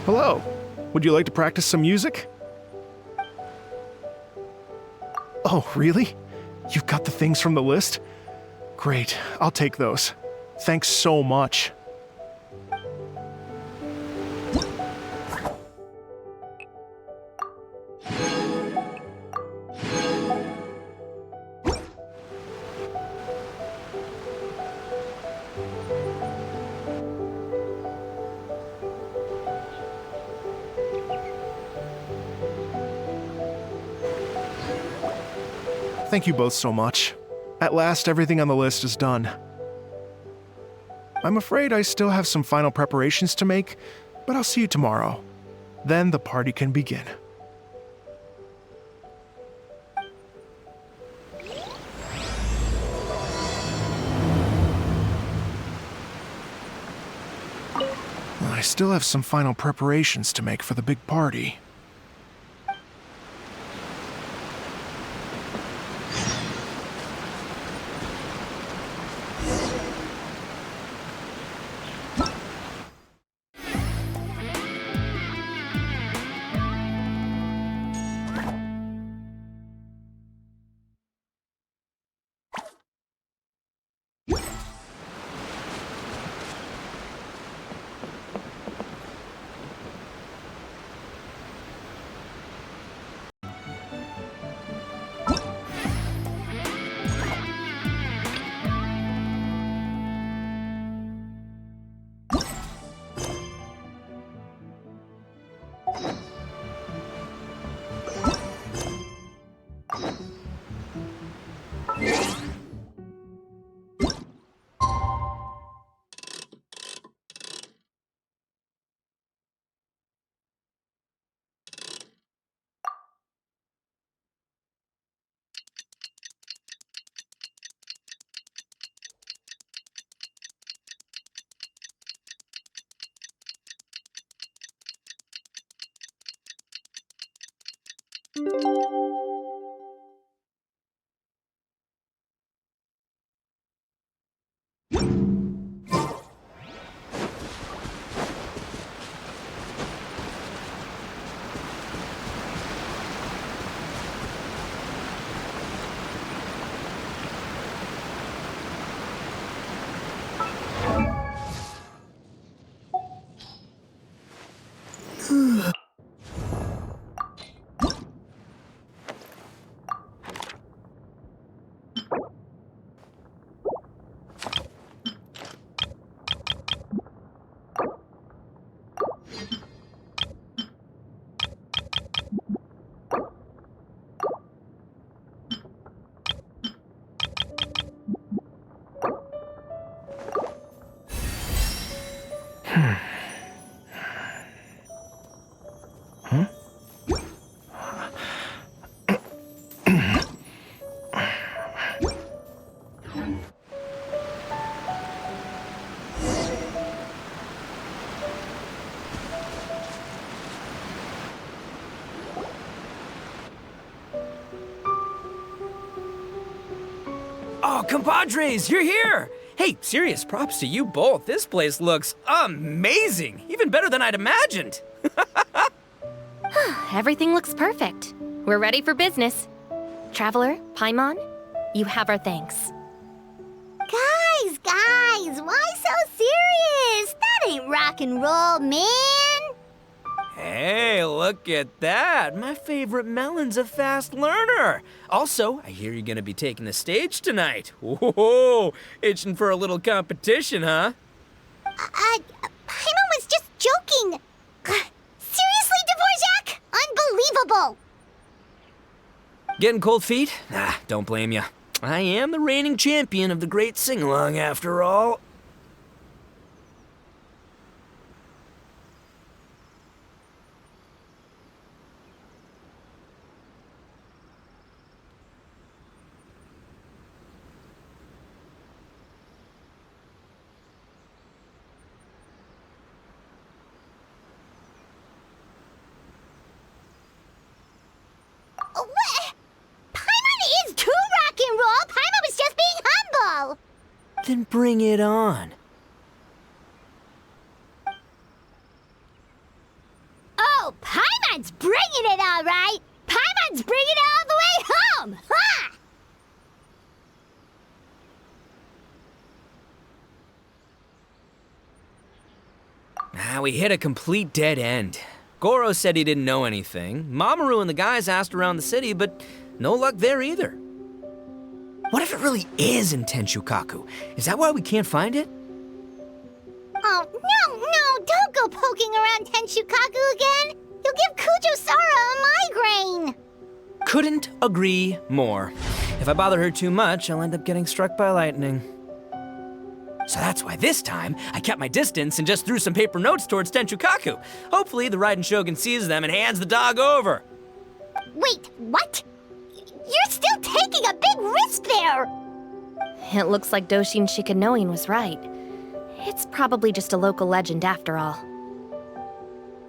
Hello. Would you like to practice some music? Oh, really? You've got the things from the list? Great, I'll take those. Thanks so much. Thank you both so much. At last, everything on the list is done. I'm afraid I still have some final preparations to make, but I'll see you tomorrow. Then the party can begin. I still have some final preparations to make for the big party. Oh, compadres, you're here! Hey, serious props to you both. This place looks amazing. Even better than I'd imagined. Everything looks perfect. We're ready for business. Traveler, Paimon, you have our thanks. Guys, why so serious? That ain't rock and roll, man. Hey, look at that. My favorite melon's a fast learner. Also, I hear you're gonna be taking the stage tonight. Whoa, itching for a little competition, huh? Paimon was just joking. Seriously, Dvorak? Unbelievable. Getting cold feet? Nah, don't blame ya. I am the reigning champion of the great sing-along after all. What? Paimon Then bring it on. Oh, Paimon's bringing it all right! Paimon's bringing it all the way home! Ha! We hit a complete dead end. Goro said he didn't know anything. Mamoru and the guys asked around the city, but no luck there either. What if it really is in Tenshukaku? Is that why we can't find it? Oh, no, don't go poking around Tenshukaku again! You'll give Kujo-Sara a migraine! Couldn't agree more. If I bother her too much, I'll end up getting struck by lightning. So that's why this time, I kept my distance and just threw some paper notes towards Tenshukaku. Hopefully, the Raiden Shogun sees them and hands the dog over. Wait, what? You're still taking a big risk there! It looks like Doshin Shikanoin was right. It's probably just a local legend after all.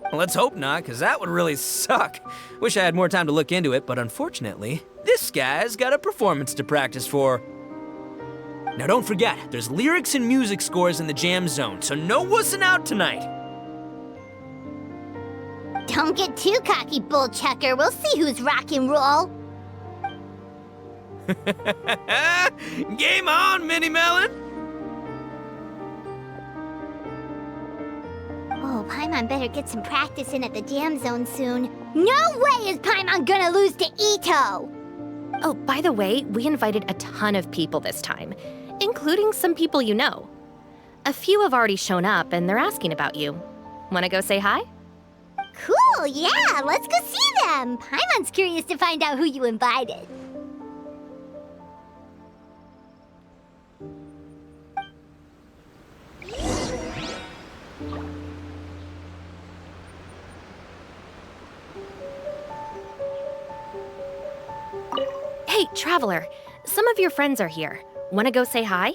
Well, let's hope not, because that would really suck. Wish I had more time to look into it, but unfortunately, this guy's got a performance to practice for. Now don't forget, there's lyrics and music scores in the jam zone, so no wussing out tonight. Don't get too cocky, bullchucker. We'll see who's rock and roll. Game on, Mini Melon! Oh, Paimon better get some practice in at the jam zone soon. No way is Paimon gonna lose to Ito! Oh, by the way, we invited a ton of people this time, including some people you know. A few have already shown up and they're asking about you. Wanna go say hi? Cool, yeah, let's go see them. Paimon's curious to find out who you invited. Hey, Traveler, some of your friends are here. Wanna go say hi?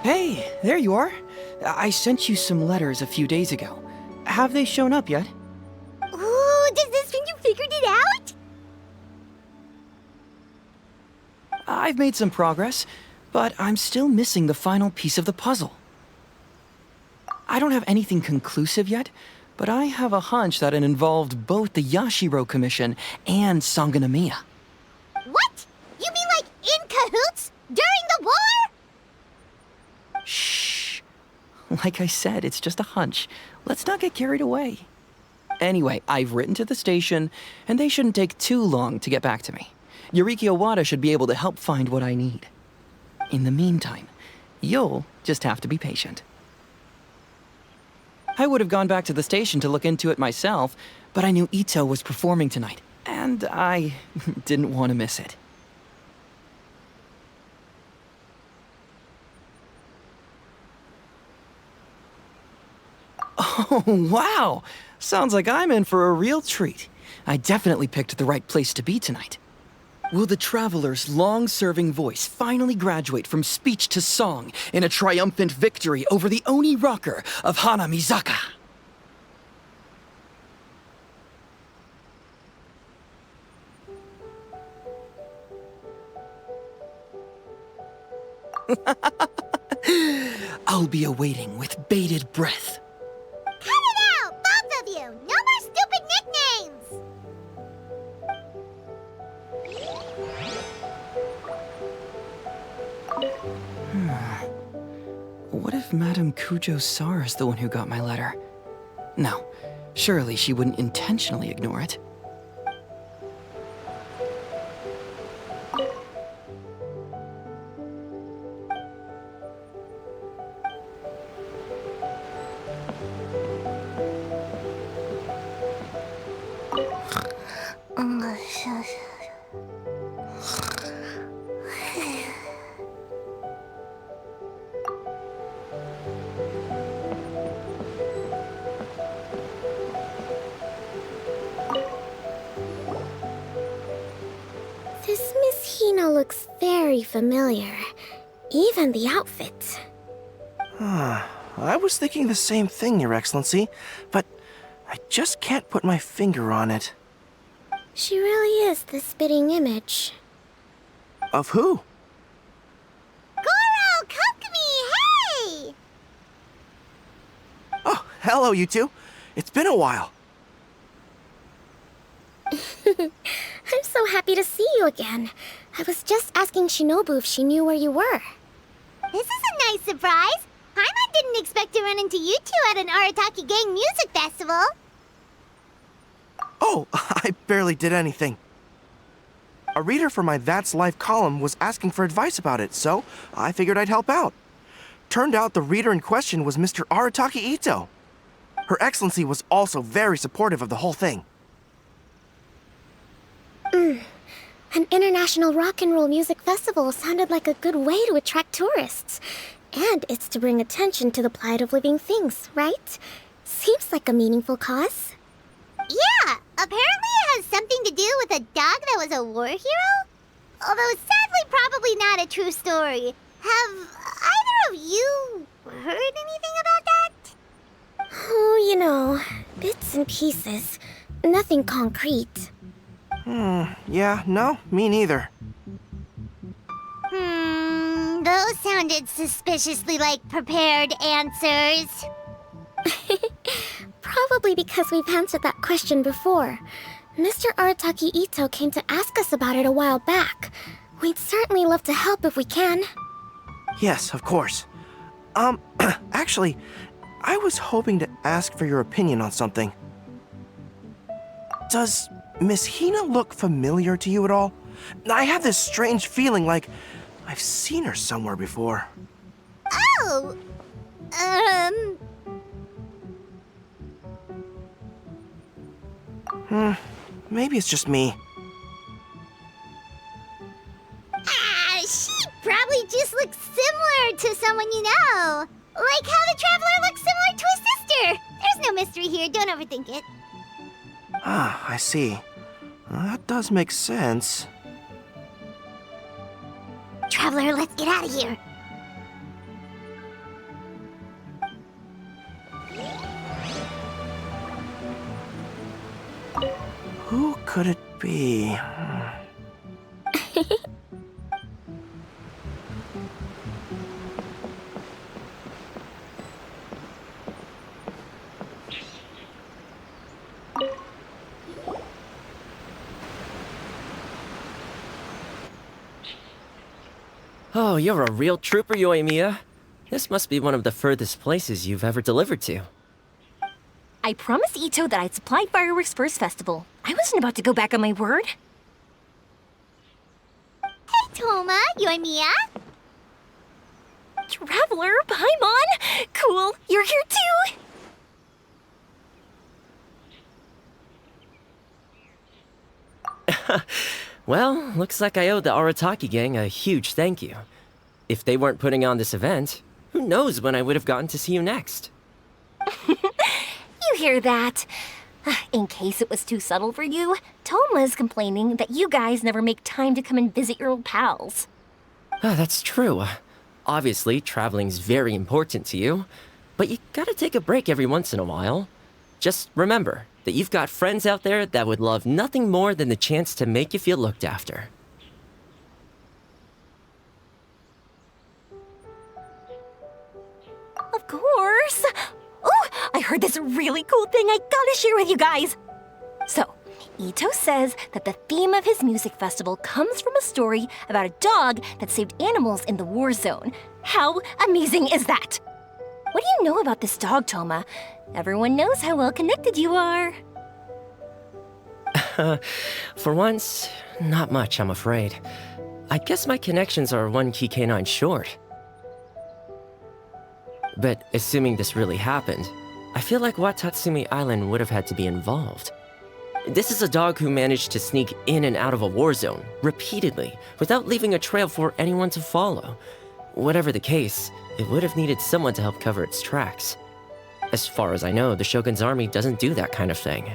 Hey, there you are. I sent you some letters a few days ago. Have they shown up yet? Ooh, does this mean you figured it out? I've made some progress, but I'm still missing the final piece of the puzzle. I don't have anything conclusive yet, but I have a hunch that it involved both the Yashiro Commission and Sanganamiya. What? You mean like in cahoots? During the war? Shh. Like I said, it's just a hunch. Let's not get carried away. Anyway, I've written to the station, and they shouldn't take too long to get back to me. Yuriki Owada should be able to help find what I need. In the meantime, you'll just have to be patient. I would have gone back to the station to look into it myself, but I knew Ito was performing tonight, and I didn't want to miss it. Oh, wow! Sounds like I'm in for a real treat. I definitely picked the right place to be tonight. Will the Traveler's long-serving voice finally graduate from speech to song in a triumphant victory over the Oni rocker of Hanamizaka? I'll be awaiting with bated breath. Cut it out, both of you! No more stupid nicknames! What if Madame Kujo-Sara is the one who got my letter? No, surely she wouldn't intentionally ignore it. This Miss Hina looks very familiar. Even the outfit. I was thinking the same thing, Your Excellency, but I just can't put my finger on it. She really is the spitting image. Of who? Goro, Kokomi, hey! Oh, hello, you two. It's been a while. I'm so happy to see you again. I was just asking Shinobu if she knew where you were. This is a nice surprise. Paimon didn't expect to run into you two at an Arataki Gang music festival. Oh, I barely did anything. A reader for my That's Life column was asking for advice about it, so I figured I'd help out. Turned out the reader in question was Mr. Arataki Ito. Her Excellency was also very supportive of the whole thing. An international rock and roll music festival sounded like a good way to attract tourists. And it's to bring attention to the plight of living things, right? Seems like a meaningful cause. Yeah, apparently it has something to do with a dog that was a war hero? Although sadly probably not a true story. Have either of you heard anything about that? Oh, you know, bits and pieces. Nothing concrete. Yeah, no, me neither. Those sounded suspiciously like prepared answers. Probably because we've answered that question before. Mr. Arataki Ito came to ask us about it a while back. We'd certainly love to help if we can. Yes, of course. Actually, I was hoping to ask for your opinion on something. Does Miss Hina look familiar to you at all? I have this strange feeling like I've seen her somewhere before. Oh! Maybe it's just me. She probably just looks similar to someone you know. Like how the Traveler looks similar to his sister. There's no mystery here, don't overthink it. Ah, I see. That does make sense. Traveler, let's get out of here. Who could it be? Oh, you're a real trooper, Yoimiya. This must be one of the furthest places you've ever delivered to. I promised Ito that I'd supply fireworks for his festival. I wasn't about to go back on my word. Hey, Toma, Yoimiya. Traveler, Paimon! Cool, you're here too! Well, looks like I owe the Arataki gang a huge thank you. If they weren't putting on this event, who knows when I would have gotten to see you next. You hear that? In case it was too subtle for you, Toma's complaining that you guys never make time to come and visit your old pals. That's true. Obviously, traveling's very important to you, but you gotta take a break every once in a while. Just remember that you've got friends out there that would love nothing more than the chance to make you feel looked after. Of course! Oh, I heard this really cool thing I gotta share with you guys! So, Ito says that the theme of his music festival comes from a story about a dog that saved animals in the war zone. How amazing is that? What do you know about this dog, Toma? Everyone knows how well connected you are. For once, not much, I'm afraid. I guess my connections are one key canine short. But assuming this really happened, I feel like Watatsumi Island would have had to be involved. This is a dog who managed to sneak in and out of a war zone, repeatedly, without leaving a trail for anyone to follow. Whatever the case, it would have needed someone to help cover its tracks. As far as I know, the Shogun's army doesn't do that kind of thing.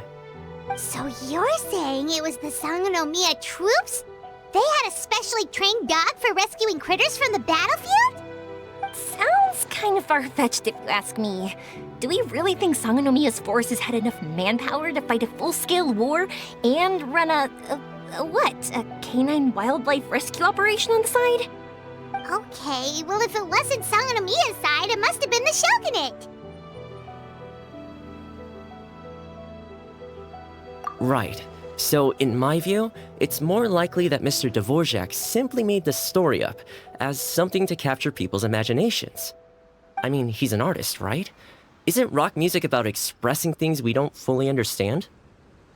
So you're saying it was the Sangonomiya troops? They had a specially trained dog for rescuing critters from the battlefield? Sounds kind of far-fetched if you ask me. Do we really think Sangonomiya's forces had enough manpower to fight a full-scale war and run a canine wildlife rescue operation on the side? Okay, well if it wasn't Sangonomiya's side, it must have been the Shogunate. Right. So, in my view, it's more likely that Mr. Dvorak simply made the story up as something to capture people's imaginations. I mean, he's an artist, right? Isn't rock music about expressing things we don't fully understand?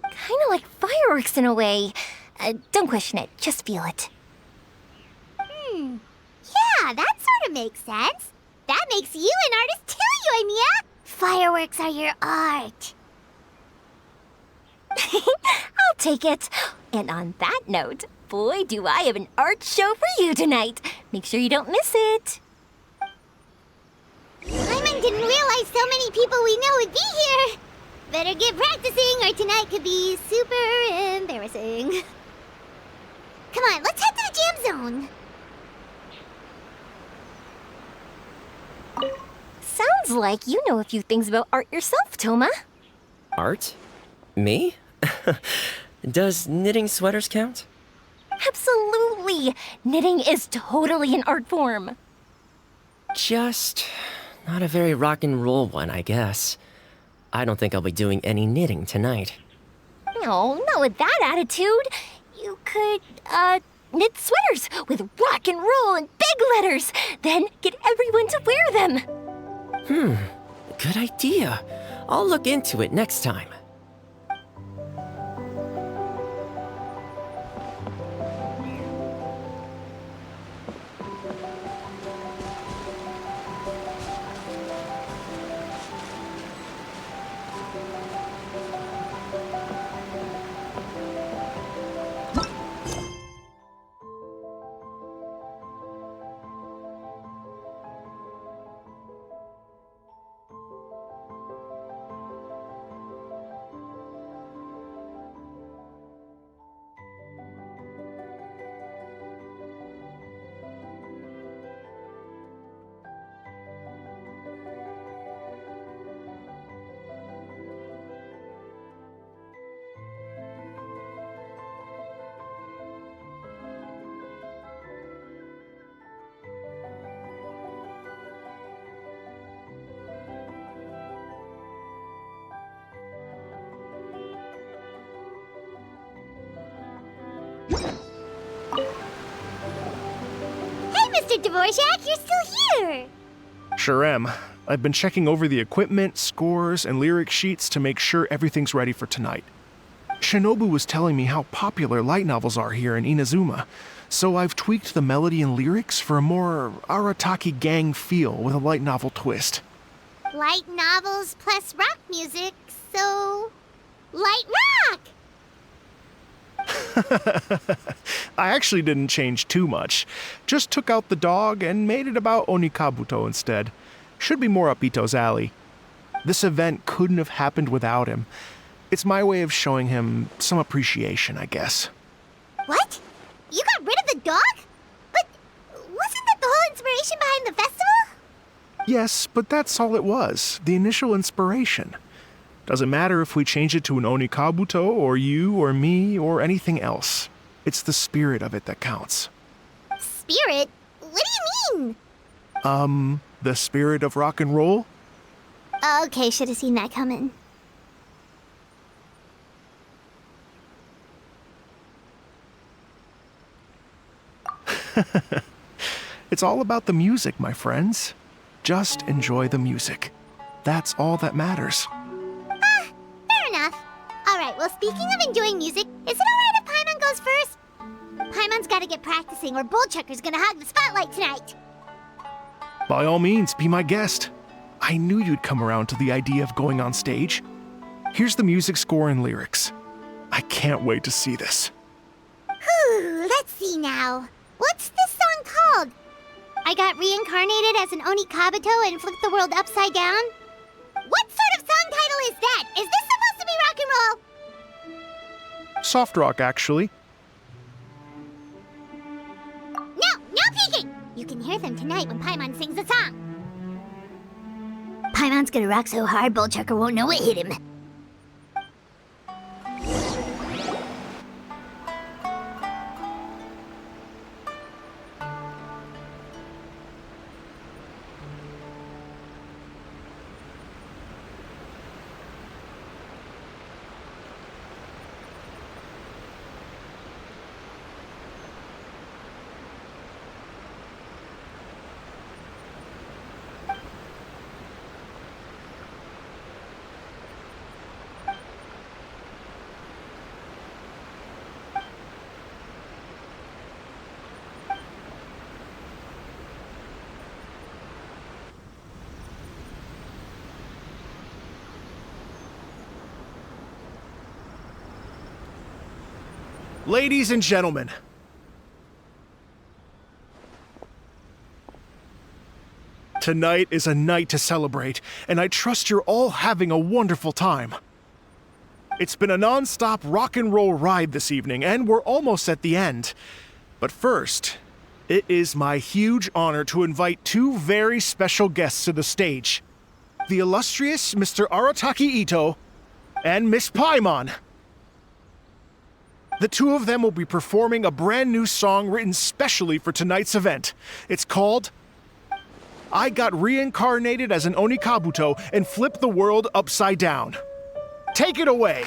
Kinda like fireworks in a way. Don't question it, just feel it. Yeah, that sort of makes sense. That makes you an artist too, Yoimiya. Fireworks are your art. I'll take it. And on that note, boy, do I have an art show for you tonight. Make sure you don't miss it. Paimon didn't realize so many people we know would be here. Better get practicing or tonight could be super embarrassing. Come on, let's head to the jam zone. Sounds like you know a few things about art yourself, Toma. Art? Me? Does knitting sweaters count? Absolutely. Knitting is totally an art form. Just not a very rock and roll one, I guess. I don't think I'll be doing any knitting tonight. No, not with that attitude. You could, knit sweaters with rock and roll and big letters, then get everyone to wear them. Good idea. I'll look into it next time. Mr. Dvorak, you're still here! Sure am. I've been checking over the equipment, scores, and lyric sheets to make sure everything's ready for tonight. Shinobu was telling me how popular light novels are here in Inazuma, so I've tweaked the melody and lyrics for a more Arataki gang feel with a light novel twist. Light novels plus rock music, so... light rock! I actually didn't change too much. Just took out the dog and made it about Onikabuto instead. Should be more up Ito's alley. This event couldn't have happened without him. It's my way of showing him some appreciation, I guess. What? You got rid of the dog? But wasn't that the whole inspiration behind the festival? Yes, but that's all it was. The initial inspiration. Doesn't matter if we change it to an Onikabuto, or you, or me, or anything else. It's the spirit of it that counts. Spirit? What do you mean? The spirit of rock and roll? Okay, should have seen that coming. It's all about the music, my friends. Just enjoy the music. That's all that matters. Fair enough. Alright, well, speaking of enjoying music, is it alright if Paimon goes first? Paimon's gotta get practicing, or Bullchucker's gonna hog the spotlight tonight. By all means, be my guest. I knew you'd come around to the idea of going on stage. Here's the music score and lyrics. I can't wait to see this. Whew, let's see now. What's this song called? I got reincarnated as an Onikabuto and flipped the world upside down? What sort of song title is that? Is this supposed to be rock and roll? Soft rock, actually. No peeking! You can hear them tonight when Paimon sings the song. Paimon's gonna rock so hard, Bullchucker won't know it hit him. Ladies and gentlemen, tonight is a night to celebrate, and I trust you're all having a wonderful time. It's been a non-stop rock and roll ride this evening, and we're almost at the end. But first, it is my huge honor to invite two very special guests to the stage. The illustrious Mr. Arataki Ito and Miss Paimon. The two of them will be performing a brand new song written specially for tonight's event. It's called I Got Reincarnated as an Onikabuto and Flipped the World Upside Down. Take it away!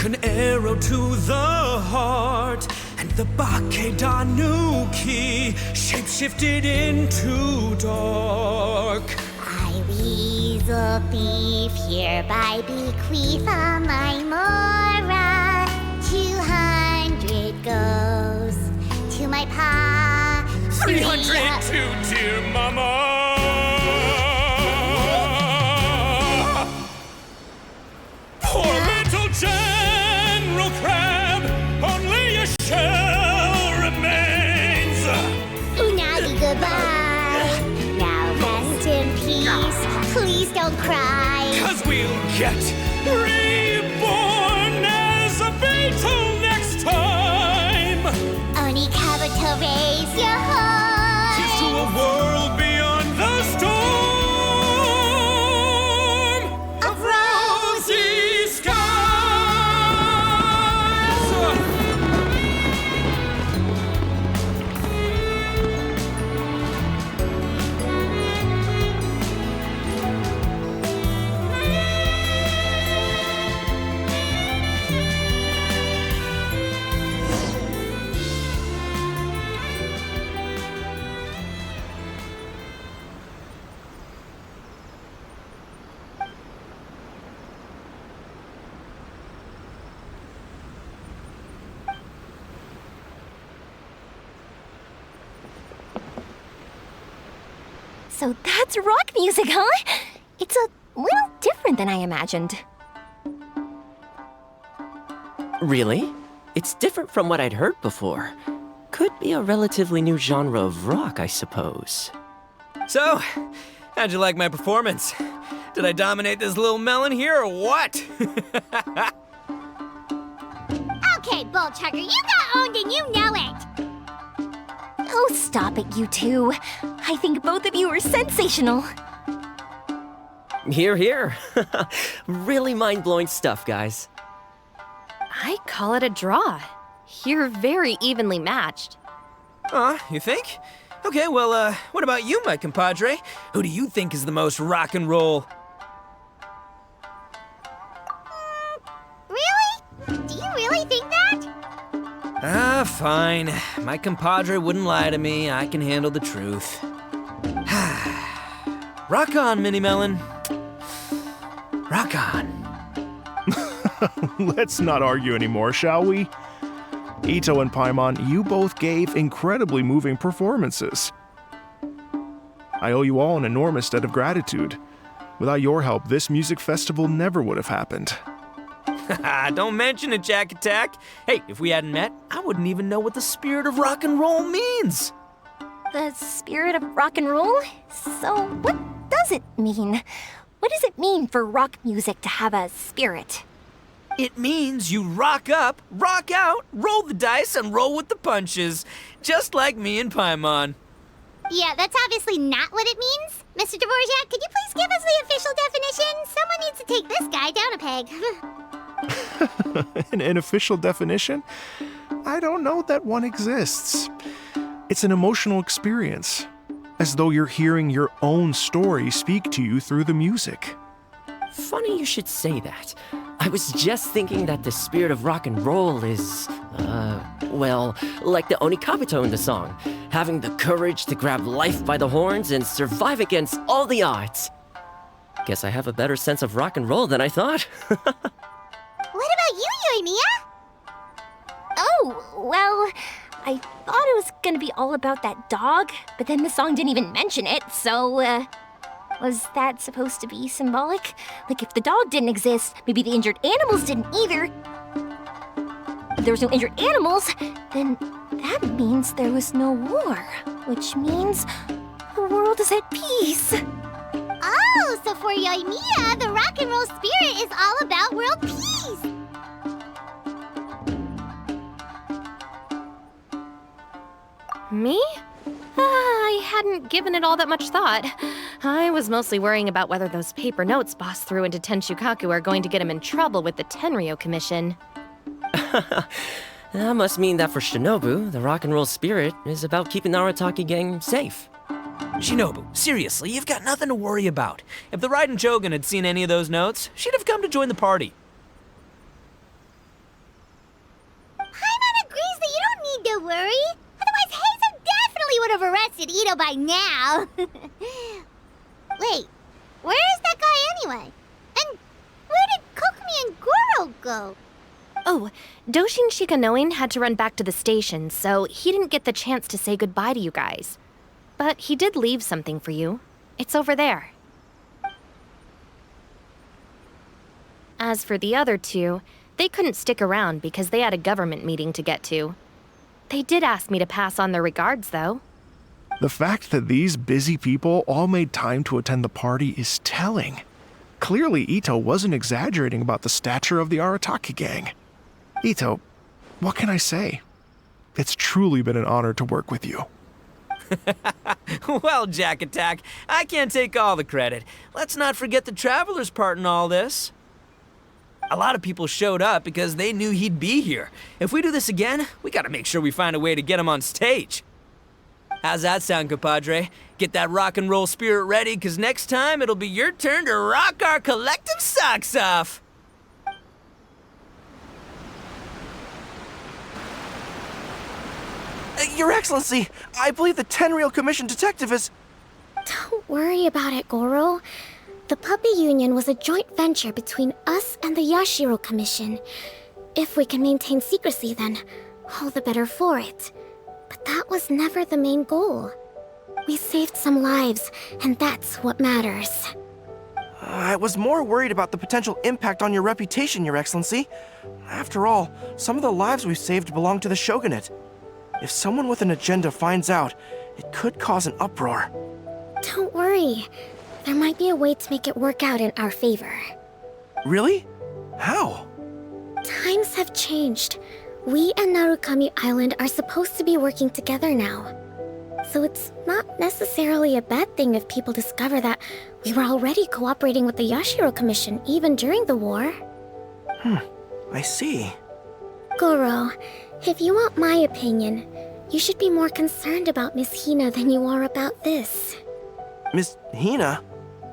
An arrow to the heart, and the Bakedanuki shapeshifted into dark. I, weasel thief, hereby bequeath all my mora. 200 goes to my pa. 300 to dear mama. Poor little General Crab, only a shell remains. Unagi, goodbye. Now rest in peace. Please don't cry. 'Cause we'll get reborn as a beetle next time. Onikabuto, raise your heart. Here's to a world beyond the storm of rosy skies. So that's rock music, huh? It's a little different than I imagined. Really? It's different from what I'd heard before. Could be a relatively new genre of rock, I suppose. So, how'd you like my performance? Did I dominate this little melon here or what? Okay, Bullchucker, you got owned and you know it. Oh, stop it, you two. I think both of you are sensational. Hear, hear. Really mind-blowing stuff, guys. I call it a draw. You're very evenly matched. You think? Okay, well, what about you, my compadre? Who do you think is the most rock and roll? Really? Do you really think that? Fine. My compadre wouldn't lie to me. I can handle the truth. Rock on, Mini Melon. Rock on. Let's not argue anymore, shall we? Ito and Paimon, you both gave incredibly moving performances. I owe you all an enormous debt of gratitude. Without your help, this music festival never would have happened. Don't mention it, Jack Attack. Hey, if we hadn't met, I wouldn't even know what the spirit of rock and roll means. The spirit of rock and roll? So, what does it mean? What does it mean for rock music to have a spirit? It means you rock up, rock out, roll the dice, and roll with the punches. Just like me and Paimon. Yeah, that's obviously not what it means. Mr. Dvorak, could you please give us the official definition? Someone needs to take this guy down a peg. An official definition? I don't know that one exists. It's an emotional experience, as though you're hearing your own story speak to you through the music. Funny you should say that. I was just thinking that the spirit of rock and roll is, well, like the Onikabuto in the song, having the courage to grab life by the horns and survive against all the odds. Guess I have a better sense of rock and roll than I thought. What about you, Yoimiya? Oh, well, I thought it was gonna be all about that dog, but then the song didn't even mention it, so, was that supposed to be symbolic? Like, if the dog didn't exist, maybe the injured animals didn't either. If there was no injured animals, then that means there was no war, which means the world is at peace. Oh, so for Yoimiya, the rock and roll spirit is all about world peace. Me? I hadn't given it all that much thought. I was mostly worrying about whether those paper notes Boss threw into Tenshukaku are going to get him in trouble with the Tenryo Commission. That must mean that for Shinobu, the rock and roll spirit is about keeping the Arataki gang safe. Shinobu, seriously, you've got nothing to worry about. If the Raiden Shogun had seen any of those notes, she'd have come to join the party. Paimon agrees that you don't need to worry. Otherwise, Heizo definitely would have arrested Ito by now. Wait, where is that guy anyway? And where did Kokumi and Goro go? Oh, Doshin Shikanoin had to run back to the station, so he didn't get the chance to say goodbye to you guys. But he did leave something for you. It's over there. As for the other two, they couldn't stick around because they had a government meeting to get to. They did ask me to pass on their regards, though. The fact that these busy people all made time to attend the party is telling. Clearly, Ito wasn't exaggerating about the stature of the Arataki gang. Ito, what can I say? It's truly been an honor to work with you. Well, Jack Attack, I can't take all the credit. Let's not forget the Traveler's part in all this. A lot of people showed up because they knew he'd be here. If we do this again, we gotta make sure we find a way to get him on stage. How's that sound, compadre? Get that rock and roll spirit ready, because next time it'll be your turn to rock our collective socks off. Your Excellency, I believe the Tenryo Commission detective is... Don't worry about it, Goro. The puppy union was a joint venture between us and the Yashiro Commission. If we can maintain secrecy, then all the better for it. But that was never the main goal. We saved some lives, and that's what matters. I was more worried about the potential impact on your reputation, Your Excellency. After all, some of the lives we've saved belong to the Shogunate. If someone with an agenda finds out, it could cause an uproar. Don't worry. There might be a way to make it work out in our favor. Really? How? Times have changed. We and Narukami Island are supposed to be working together now. So it's not necessarily a bad thing if people discover that we were already cooperating with the Yashiro Commission even during the war. I see. Goro, if you want my opinion, you should be more concerned about Miss Hina than you are about this. Miss Hina?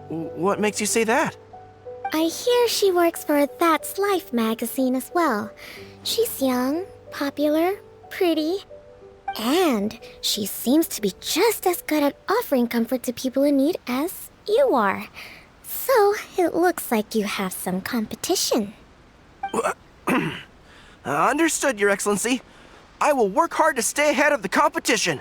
What makes you say that? I hear she works for That's Life magazine as well. She's young, popular, pretty, and she seems to be just as good at offering comfort to people in need as you are. So it looks like you have some competition. Understood, Your Excellency. I will work hard to stay ahead of the competition.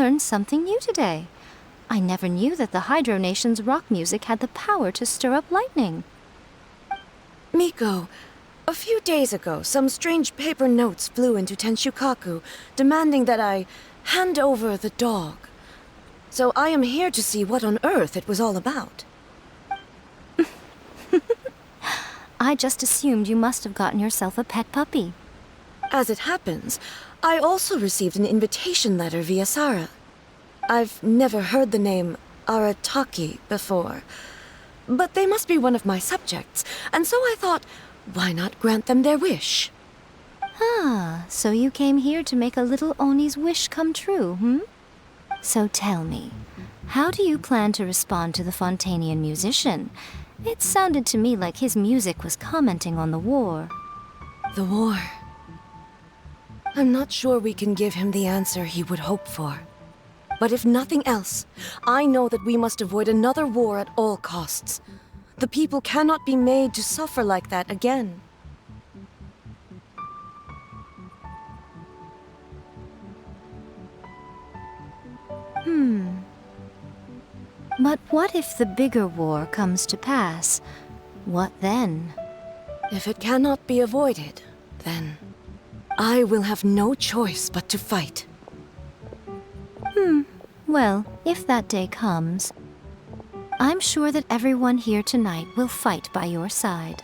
learned something new today. I never knew that the Hydro Nation's rock music had the power to stir up lightning. Miko, a few days ago, some strange paper notes flew into Tenshukaku, demanding that I hand over the dog. So I am here to see what on earth it was all about. I just assumed you must have gotten yourself a pet puppy. As it happens, I also received an invitation letter via Sara. I've never heard the name Arataki before, but they must be one of my subjects, and so I thought, why not grant them their wish? Ah, so you came here to make a little Oni's wish come true, hmm? So tell me, how do you plan to respond to the Fontanian musician? It sounded to me like his music was commenting on the war. The war. I'm not sure we can give him the answer he would hope for. But if nothing else, I know that we must avoid another war at all costs. The people cannot be made to suffer like that again. But what if the bigger war comes to pass? What then? If it cannot be avoided, then I will have no choice but to fight. Well, if that day comes, I'm sure that everyone here tonight will fight by your side.